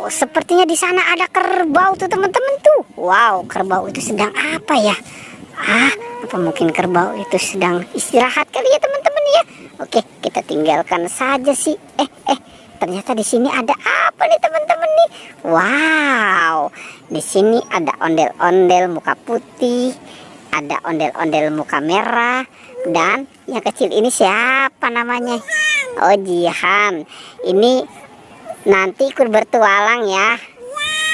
sepertinya di sana ada kerbau tuh teman-teman tuh. Wow, kerbau itu sedang apa ya? Apa mungkin kerbau itu sedang istirahat kali ya teman-teman ya? Oke, kita tinggalkan saja sih. Ternyata di sini ada apa nih teman-teman nih? Wow, di sini ada ondel-ondel muka putih, ada ondel-ondel muka merah, dan yang kecil ini siapa namanya? Oh, Jihan. Ini nanti ikut bertualang ya.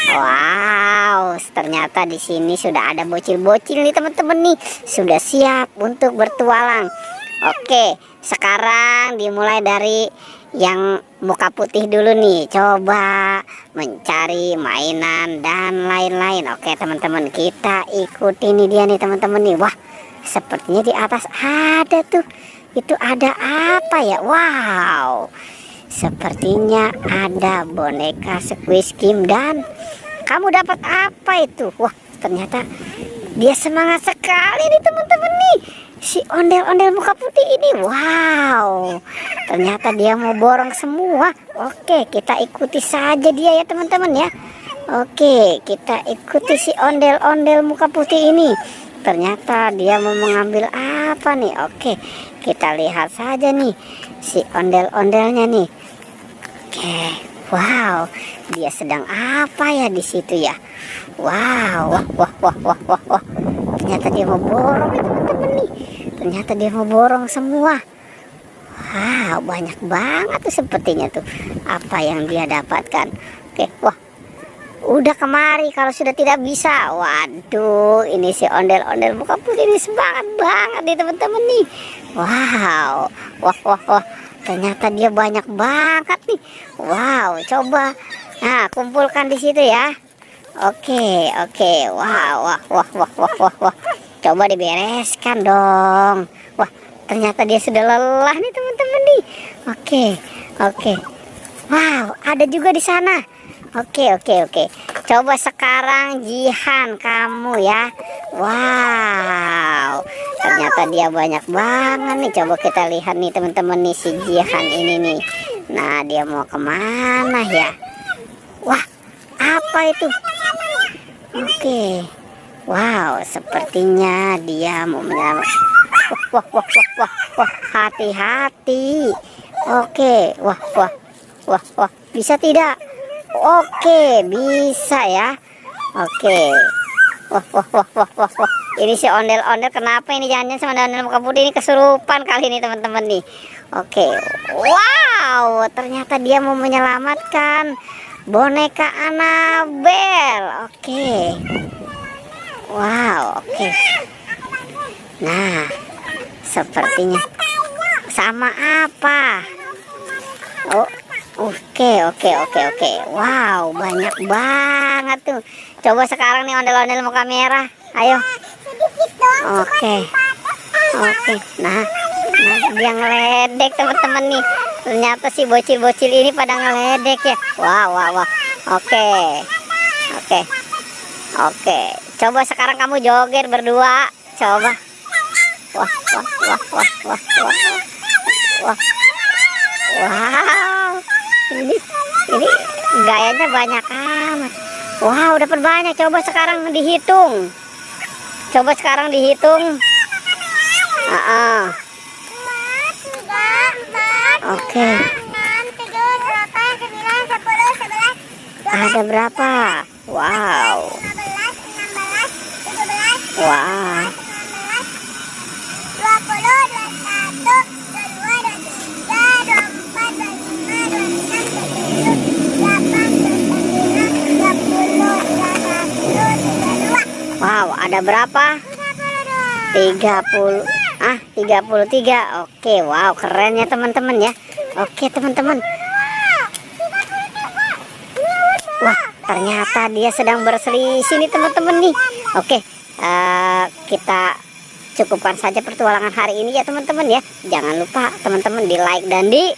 Wow, ternyata di sini sudah ada bocil-bocil nih teman-teman nih, sudah siap untuk bertualang. Oke, sekarang dimulai dari yang muka putih dulu nih, coba mencari mainan dan lain-lain. Oke teman-teman, kita ikuti nih dia nih teman-teman nih. Wah, sepertinya di atas ada tuh. Itu ada apa ya? Wow, sepertinya ada boneka Squid Game. Dan kamu dapat apa itu? Wah, ternyata dia semangat sekali nih teman-teman nih, si ondel-ondel muka putih ini. Wow, ternyata dia mau borong semua. Oke, kita ikuti saja dia ya teman-teman ya. Oke, kita ikuti si ondel-ondel muka putih ini. Ternyata dia mau mengambil apa nih? Oke, kita lihat saja nih si ondel-ondelnya nih. Oke, wow, dia sedang apa ya di situ ya? Wow, wah. Ternyata dia mau borong nih teman-teman nih. Ternyata dia mau borong semua. Wow, banyak banget tuh sepertinya tuh apa yang dia dapatkan. Oke, wah, udah kemari kalau sudah tidak bisa. Waduh, ini si ondel-ondel muka putih ini semangat banget nih teman-teman nih. Wow, wah. Ternyata dia banyak banget nih. Wow, coba. Nah, kumpulkan di situ ya. Oke. Wah. Coba dibereskan dong. Wah, ternyata dia sudah lelah nih teman-teman nih. Oke. Wow, ada juga di sana. Oke. Coba sekarang Jihan kamu ya. Wow, ternyata dia banyak banget nih. Coba kita lihat nih teman-teman nih si Jihan ini nih. Nah, dia mau kemana ya? Wah, apa itu? Oke. Wow, sepertinya dia mau menyelamatkan. Wah, hati-hati. Oke, wah, bisa tidak? Oke, bisa ya. Oke. Wah. Ini si ondel-ondel kenapa ini? Jangan-jangan sama ondel muka putih ini kesurupan kali ini teman-teman nih. Oke. Wow, ternyata dia mau menyelamatkan boneka Annabelle. Oke. Wow, oke. Nah, sepertinya sama apa? Oh, Oke. Wow, banyak banget tuh. Coba sekarang nih ondel-ondel muka merah. Ayo. Oke. Nah, dia ngeledek teman-teman nih. Ternyata si bocil-bocil ini pada ngeledek ya. Wow. Oke. Coba sekarang kamu joget berdua. Coba. Wah. Wow, ini gayanya banyak amat. Wow, dapat banyak. Coba sekarang dihitung. Oke. Ada berapa? Wow. Wow, ada berapa? 30. 33. Oke, wow, keren ya teman-teman ya. Oke, teman-teman. Wah, ternyata dia sedang berselisih nih teman-teman nih. Oke, kita cukupkan saja pertualangan hari ini ya teman-teman ya. Jangan lupa teman-teman di like dan di